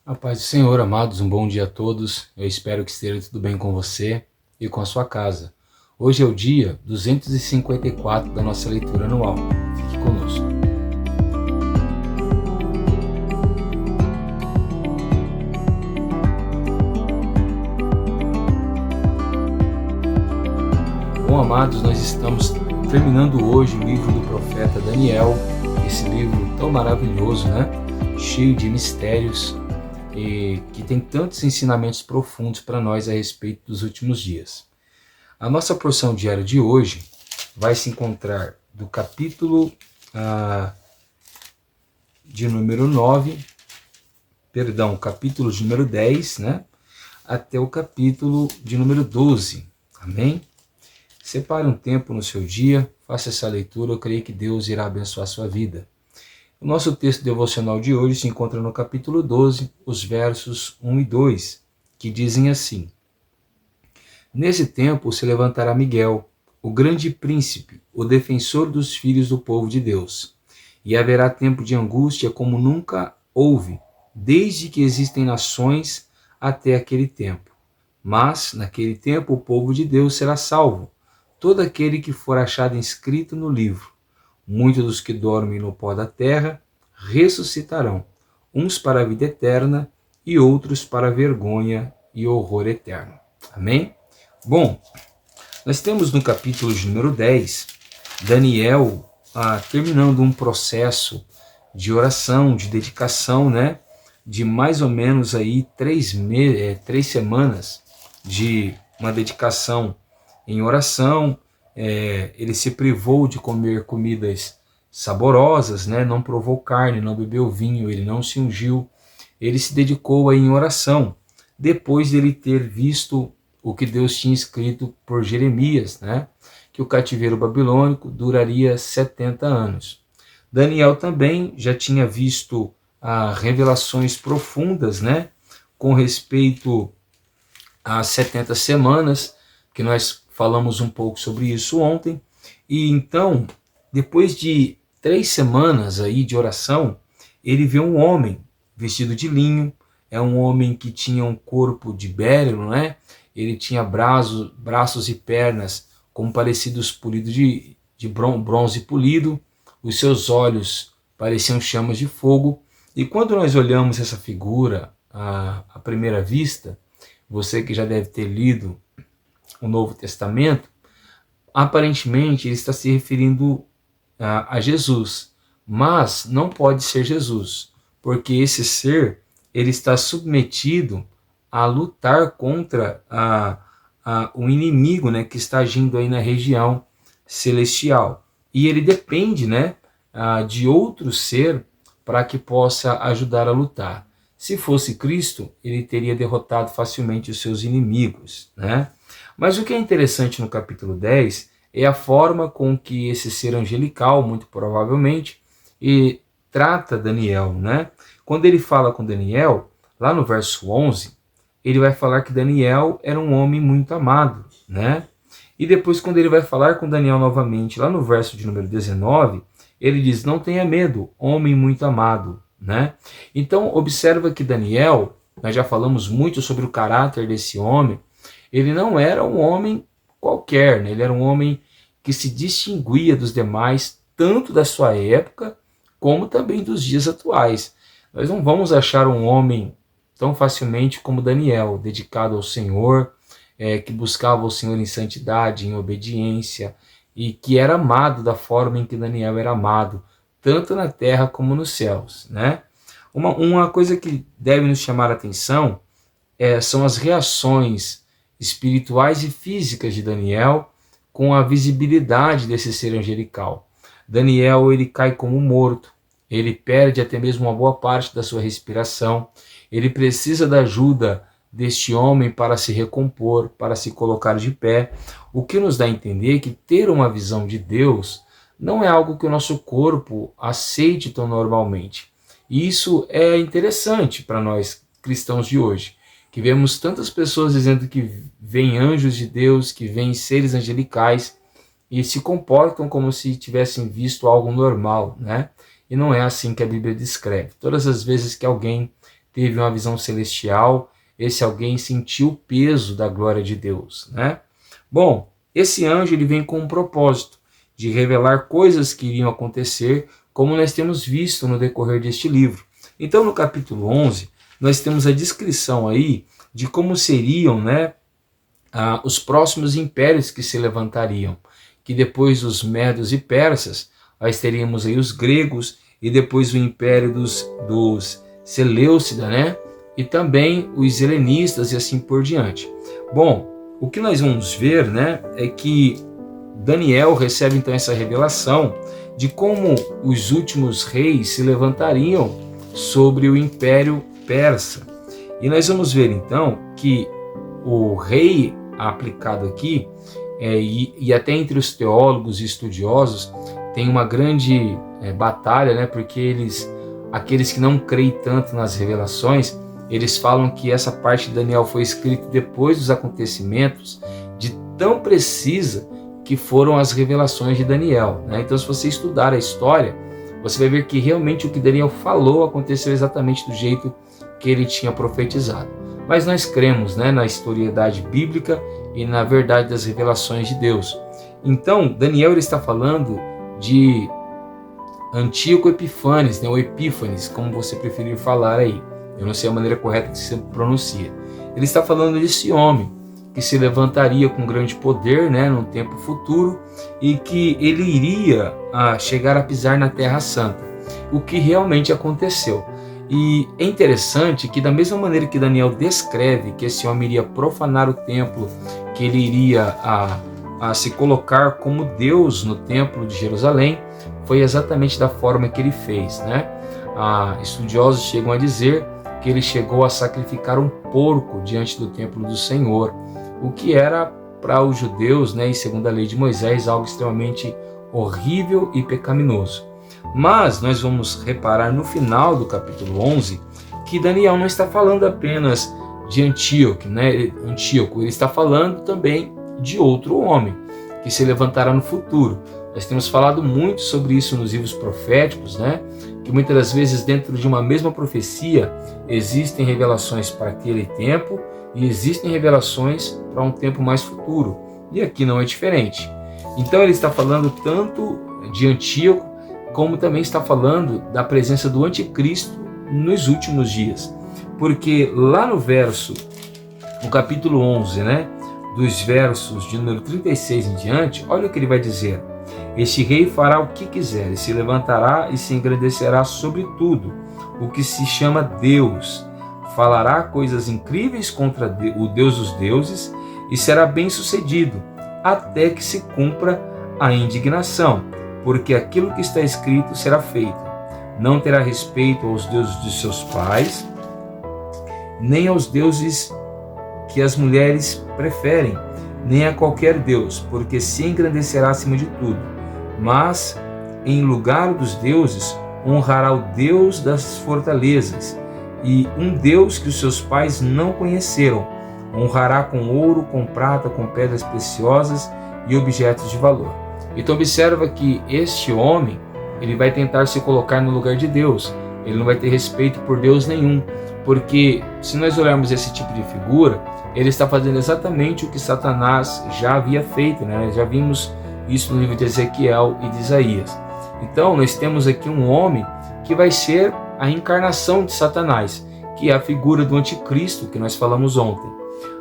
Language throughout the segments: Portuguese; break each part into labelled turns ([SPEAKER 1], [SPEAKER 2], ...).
[SPEAKER 1] A paz do Senhor, amados, um bom dia a todos. Eu espero que esteja tudo bem com você e com a sua casa. Hoje é o dia 254 da nossa leitura anual. Fique conosco. Bom, amados, nós estamos terminando hoje o livro do profeta Daniel, esse livro tão maravilhoso, né? Cheio de mistérios, e que tem tantos ensinamentos profundos para nós a respeito dos últimos dias. A nossa porção diária de hoje vai se encontrar do capítulo de número 9, capítulo de número 10, né, até o capítulo de número 12. Amém? Separe um tempo no seu dia, faça essa leitura, eu creio que Deus irá abençoar a sua vida. O nosso texto devocional de hoje se encontra no capítulo 12, os versos 1 e 2, que dizem assim: Nesse tempo se levantará Miguel, o grande príncipe, o defensor dos filhos do povo de Deus. E haverá tempo de angústia como nunca houve, desde que existem nações até aquele tempo. Mas, naquele tempo, o povo de Deus será salvo, todo aquele que for achado inscrito no livro. Muitos dos que dormem no pó da terra ressuscitarão, uns para a vida eterna e outros para a vergonha e horror eterno. Amém? Bom, nós temos no capítulo de número 10, Daniel terminando um processo de oração, de dedicação, né? De mais ou menos aí 3 semanas de uma dedicação em oração. Ele se privou de comer comidas saborosas, né? Não provou carne, não bebeu vinho, ele não se ungiu, ele se dedicou em oração, depois de ele ter visto o que Deus tinha escrito por Jeremias, né? Que o cativeiro babilônico duraria 70 anos. Daniel também já tinha visto revelações profundas, né? Com respeito às 70 semanas, que nós falamos um pouco sobre isso ontem. E então, depois de 3 semanas aí de oração, ele vê um homem vestido de linho. É um homem que tinha um corpo de bérilo, né? Ele tinha braços e pernas como parecidos polidos de bronze polido. Os seus olhos pareciam chamas de fogo. E quando nós olhamos essa figura à primeira vista, você que já deve ter lido o Novo Testamento, aparentemente ele está se referindo a Jesus, mas não pode ser Jesus, porque esse ser ele está submetido a lutar contra o inimigo, né, que está agindo aí na região celestial, e ele depende, né, de outro ser para que possa ajudar a lutar. Se fosse Cristo, ele teria derrotado facilmente os seus inimigos, né? Mas o que é interessante no capítulo 10 é a forma com que esse ser angelical, muito provavelmente, trata Daniel, né? Quando ele fala com Daniel, lá no verso 11, ele vai falar que Daniel era um homem muito amado, né? E depois, quando ele vai falar com Daniel novamente, lá no verso de número 19, ele diz: não tenha medo, homem muito amado, né? Então, observa que Daniel, nós já falamos muito sobre o caráter desse homem. Ele não era um homem qualquer, né? Ele era um homem que se distinguia dos demais, tanto da sua época, como também dos dias atuais. Nós não vamos achar um homem tão facilmente como Daniel, dedicado ao Senhor, que buscava o Senhor em santidade, em obediência, e que era amado da forma em que Daniel era amado, tanto na terra como nos céus, né? Uma coisa que deve nos chamar a atenção são as reações espirituais e físicas de Daniel com a visibilidade desse ser angelical. Daniel, ele cai como morto, ele perde até mesmo uma boa parte da sua respiração, ele precisa da ajuda deste homem para se recompor, para se colocar de pé, o que nos dá a entender que ter uma visão de Deus não é algo que o nosso corpo aceite tão normalmente. E isso é interessante para nós cristãos de hoje, que vemos tantas pessoas dizendo que veem anjos de Deus, que veem seres angelicais e se comportam como se tivessem visto algo normal, né? E não é assim que a Bíblia descreve. Todas as vezes que alguém teve uma visão celestial, esse alguém sentiu o peso da glória de Deus, né? Bom, esse anjo ele vem com um propósito de revelar coisas que iriam acontecer, como nós temos visto no decorrer deste livro. Então, no capítulo 11, nós temos a descrição aí de como seriam, né, os próximos impérios que se levantariam, que depois dos medos e persas, nós teríamos aí os gregos, e depois o império dos Seleucida, né, e também os helenistas e assim por diante. Bom, o que nós vamos ver, né, é que Daniel recebe então essa revelação de como os últimos reis se levantariam sobre o império persa. E nós vamos ver então que o rei aplicado aqui, e até entre os teólogos e estudiosos, tem uma grande batalha, né, porque aqueles que não creem tanto nas revelações, eles falam que essa parte de Daniel foi escrita depois dos acontecimentos, de tão precisa que foram as revelações de Daniel, né? Então, se você estudar a história, você vai ver que realmente o que Daniel falou aconteceu exatamente do jeito que ele tinha profetizado. Mas nós cremos, né, na historicidade bíblica e na verdade das revelações de Deus. Então, Daniel ele está falando de Antíoco Epifanes, né, ou Epífanes, como você preferir falar aí. Eu não sei a maneira correta que se pronuncia. Ele está falando desse homem que se levantaria com grande poder, né, num tempo futuro, e que ele iria chegar a pisar na Terra Santa, o que realmente aconteceu. E é interessante que da mesma maneira que Daniel descreve que esse homem iria profanar o templo, que ele iria a se colocar como Deus no templo de Jerusalém, foi exatamente da forma que ele fez, né? Estudiosos chegam a dizer que ele chegou a sacrificar um porco diante do templo do Senhor, o que era para os judeus, né, e segundo a lei de Moisés, algo extremamente horrível e pecaminoso. Mas nós vamos reparar no final do capítulo 11 que Daniel não está falando apenas de Antíoco, né? Ele está falando também de outro homem que se levantará no futuro. Nós temos falado muito sobre isso nos livros proféticos, né? Que muitas das vezes dentro de uma mesma profecia existem revelações para aquele tempo e existem revelações para um tempo mais futuro. E aqui não é diferente. Então ele está falando tanto de Antíoco, como também está falando da presença do anticristo nos últimos dias. Porque lá no capítulo 11, né, dos versos de número 36 em diante, olha o que ele vai dizer. Este rei fará o que quiser, e se levantará e se engrandecerá sobre tudo, o que se chama Deus. Falará coisas incríveis contra o Deus dos deuses, e será bem sucedido, até que se cumpra a indignação, porque aquilo que está escrito será feito. Não terá respeito aos deuses de seus pais, nem aos deuses que as mulheres preferem, nem a qualquer deus, porque se engrandecerá acima de tudo. Mas, em lugar dos deuses, honrará o Deus das fortalezas, e um Deus que os seus pais não conheceram. Honrará com ouro, com prata, com pedras preciosas e objetos de valor. Então observa que este homem, ele vai tentar se colocar no lugar de Deus. Ele não vai ter respeito por Deus nenhum, porque se nós olharmos esse tipo de figura, ele está fazendo exatamente o que Satanás já havia feito, né? Já vimos isso no livro de Ezequiel e de Isaías. Então nós temos aqui um homem que vai ser a encarnação de Satanás, que é a figura do anticristo que nós falamos ontem.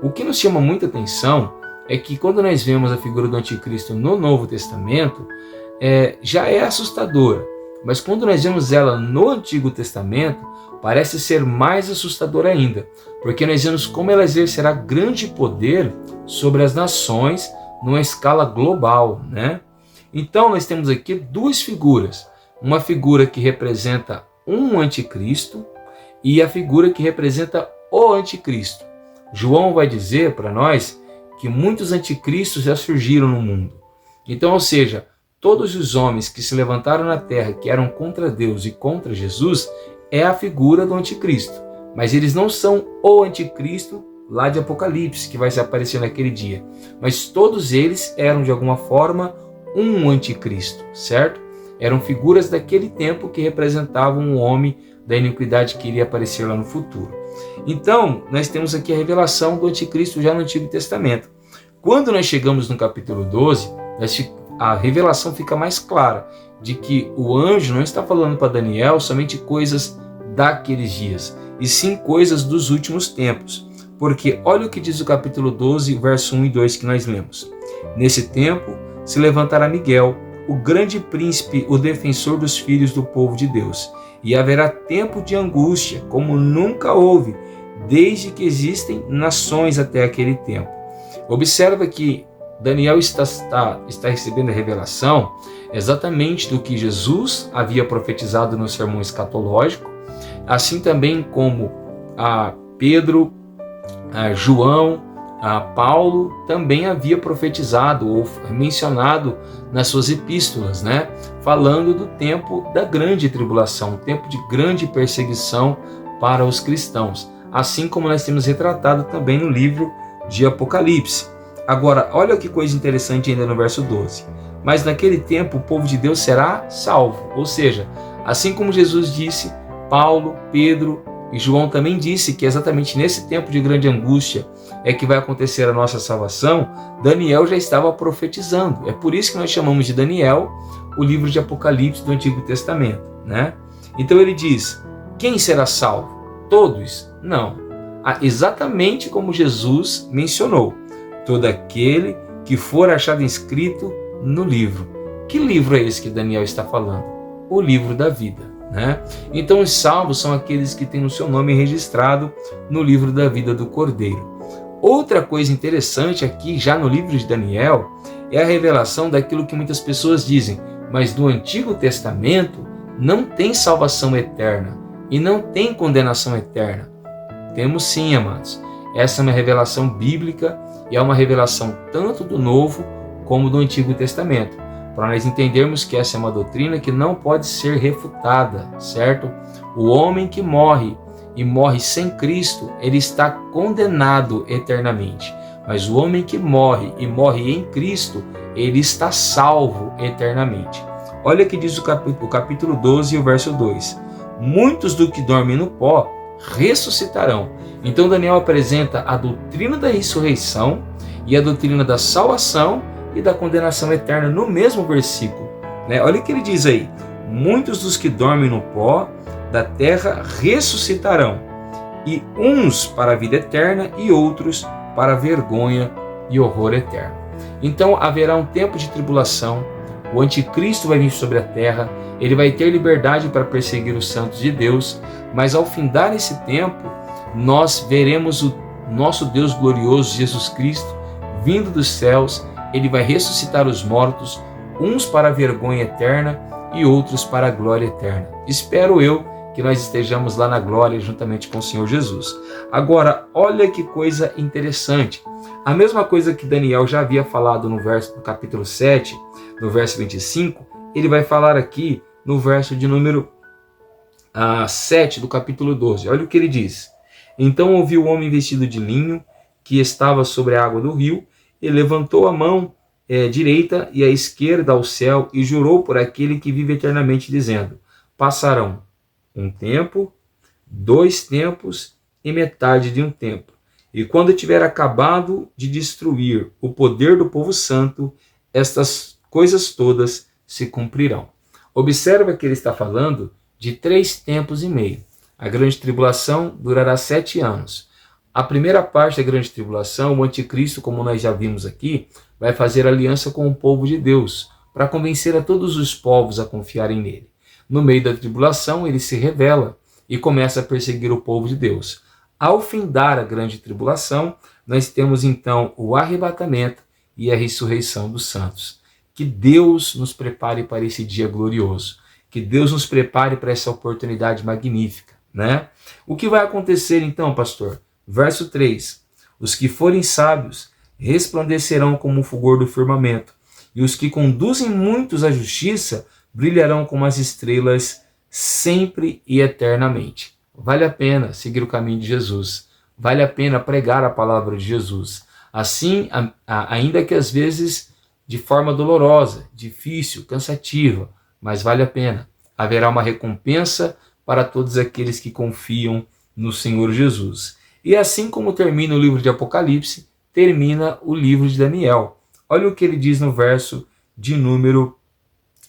[SPEAKER 1] O que nos chama muita atenção é que quando nós vemos a figura do anticristo no Novo Testamento, já é assustadora, mas quando nós vemos ela no Antigo Testamento, parece ser mais assustadora ainda, porque nós vemos como ela exercerá grande poder sobre as nações numa escala global, né? Então nós temos aqui duas figuras, uma figura que representa um anticristo e a figura que representa o anticristo. João vai dizer para nós que muitos anticristos já surgiram no mundo. Então, ou seja, todos os homens que se levantaram na terra, que eram contra Deus e contra Jesus, é a figura do anticristo. Mas eles não são o anticristo lá de Apocalipse, que vai se aparecer naquele dia. Mas todos eles eram, de alguma forma, um anticristo, certo? Eram figuras daquele tempo que representavam um homem da iniquidade que iria aparecer lá no futuro. Então, nós temos aqui a revelação do anticristo já no Antigo Testamento. Quando nós chegamos no capítulo 12, a revelação fica mais clara de que o anjo não está falando para Daniel somente coisas daqueles dias, e sim coisas dos últimos tempos. Porque olha o que diz o capítulo 12, verso 1 e 2 que nós lemos. Nesse tempo se levantará Miguel, o grande príncipe, o defensor dos filhos do povo de Deus. E haverá tempo de angústia, como nunca houve, desde que existem nações até aquele tempo. Observa que Daniel está recebendo a revelação exatamente do que Jesus havia profetizado no sermão escatológico, assim também como Pedro, João, Paulo também havia profetizado ou mencionado nas suas epístolas, né? Falando do tempo da grande tribulação, um tempo de grande perseguição para os cristãos, assim como nós temos retratado também no livro de Apocalipse. Agora, olha que coisa interessante ainda no verso 12. Mas naquele tempo o povo de Deus será salvo, ou seja, assim como Jesus disse, Paulo, Pedro e João também disse que exatamente nesse tempo de grande angústia é que vai acontecer a nossa salvação. Daniel já estava profetizando. É por isso que nós chamamos de Daniel o livro de Apocalipse do Antigo Testamento, né? Então ele diz, quem será salvo? Todos? Não. Exatamente como Jesus mencionou, todo aquele que for achado inscrito no livro. Que livro é esse que Daniel está falando? O livro da vida, né? Então os salvos são aqueles que têm o seu nome registrado no livro da vida do Cordeiro. Outra coisa interessante aqui, já no livro de Daniel, é a revelação daquilo que muitas pessoas dizem, mas no Antigo Testamento não tem salvação eterna e não tem condenação eterna. Temos sim, amados. Essa é uma revelação bíblica e é uma revelação tanto do Novo como do Antigo Testamento, para nós entendermos que essa é uma doutrina que não pode ser refutada, certo? O homem que morre e morre sem Cristo, ele está condenado eternamente. Mas o homem que morre e morre em Cristo, ele está salvo eternamente. Olha o que diz o capítulo 12, o verso 2. Muitos do que dormem no pó ressuscitarão. Então Daniel apresenta a doutrina da ressurreição e a doutrina da salvação e da condenação eterna no mesmo versículo, né? Olha o que ele diz aí. Muitos dos que dormem no pó da terra ressuscitarão, e uns para a vida eterna e outros para a vergonha e horror eterno. Então haverá um tempo de tribulação, o anticristo vai vir sobre a terra, ele vai ter liberdade para perseguir os santos de Deus, mas ao findar esse tempo, nós veremos o nosso Deus glorioso, Jesus Cristo, vindo dos céus. Ele vai ressuscitar os mortos, uns para a vergonha eterna e outros para a glória eterna. Espero eu que nós estejamos lá na glória juntamente com o Senhor Jesus. Agora, olha que coisa interessante. A mesma coisa que Daniel já havia falado no capítulo 7, no verso 25, ele vai falar aqui no verso de número 7 do capítulo 12. Olha o que ele diz. Então ouvi o homem vestido de linho, que estava sobre a água do rio, e levantou a mão direita e a esquerda ao céu e jurou por aquele que vive eternamente, dizendo, passarão um tempo, 2 tempos e metade de um tempo. E quando tiver acabado de destruir o poder do povo santo, estas coisas todas se cumprirão. Observa que ele está falando de 3 tempos e meio. A grande tribulação durará 7 anos. A primeira parte da grande tribulação, o anticristo, como nós já vimos aqui, vai fazer aliança com o povo de Deus, para convencer a todos os povos a confiarem nele. No meio da tribulação, ele se revela e começa a perseguir o povo de Deus. Ao findar a grande tribulação, nós temos então o arrebatamento e a ressurreição dos santos. Que Deus nos prepare para esse dia glorioso. Que Deus nos prepare para essa oportunidade magnífica, né? O que vai acontecer então, pastor? Verso 3. Os que forem sábios resplandecerão como o fulgor do firmamento, e os que conduzem muitos à justiça brilharão como as estrelas sempre e eternamente. Vale a pena seguir o caminho de Jesus. Vale a pena pregar a palavra de Jesus. Assim, ainda que às vezes de forma dolorosa, difícil, cansativa, mas vale a pena. Haverá uma recompensa para todos aqueles que confiam no Senhor Jesus. E assim como termina o livro de Apocalipse, termina o livro de Daniel. Olha o que ele diz no verso de número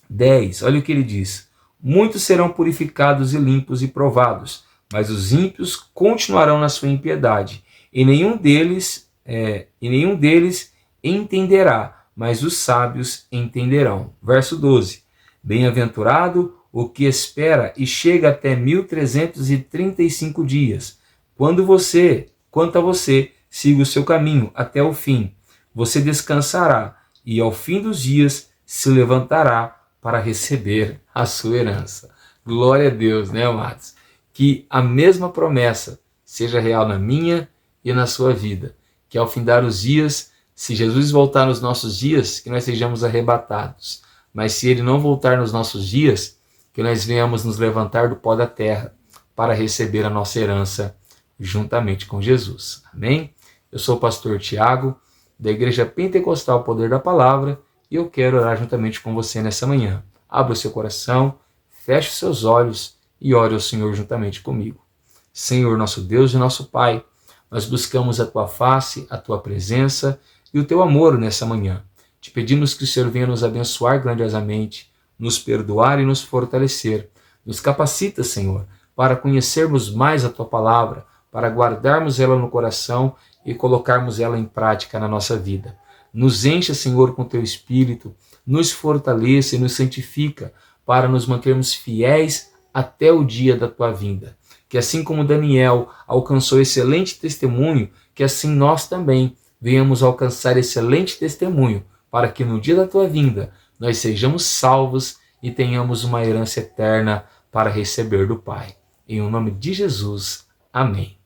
[SPEAKER 1] 10. Olha o que ele diz. Muitos serão purificados e limpos e provados, mas os ímpios continuarão na sua impiedade, e nenhum deles entenderá, mas os sábios entenderão. Verso 12. Bem-aventurado o que espera e chega até 1335 dias. Quanto a você, siga o seu caminho até o fim. Você descansará e ao fim dos dias se levantará para receber a sua herança. Glória a Deus, né, amados? Que a mesma promessa seja real na minha e na sua vida. Que ao findar os dias, se Jesus voltar nos nossos dias, que nós sejamos arrebatados. Mas se ele não voltar nos nossos dias, que nós venhamos nos levantar do pó da terra para receber a nossa herança juntamente com Jesus. Amém? Eu sou o pastor Tiago, da Igreja Pentecostal Poder da Palavra, e eu quero orar juntamente com você nessa manhã. Abra o seu coração, feche os seus olhos e ore ao Senhor juntamente comigo. Senhor, nosso Deus e nosso Pai, nós buscamos a Tua face, a Tua presença e o Teu amor nessa manhã. Te pedimos que o Senhor venha nos abençoar grandiosamente, nos perdoar e nos fortalecer. Nos capacita, Senhor, para conhecermos mais a Tua palavra, para guardarmos ela no coração e colocarmos ela em prática na nossa vida. Nos encha, Senhor, com Teu Espírito, nos fortaleça e nos santifica para nos mantermos fiéis até o dia da Tua vinda. Que assim como Daniel alcançou excelente testemunho, que assim nós também venhamos alcançar excelente testemunho, para que no dia da Tua vinda nós sejamos salvos e tenhamos uma herança eterna para receber do Pai. Em nome de Jesus, amém.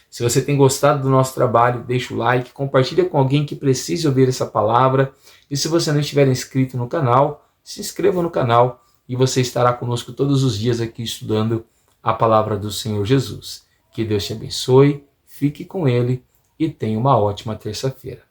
[SPEAKER 1] Se você tem gostado do nosso trabalho, deixa o like, compartilha com alguém que precise ouvir essa palavra. E se você não estiver inscrito no canal, se inscreva no canal e você estará conosco todos os dias aqui estudando a palavra do Senhor Jesus. Que Deus te abençoe, fique com Ele e tenha uma ótima terça-feira.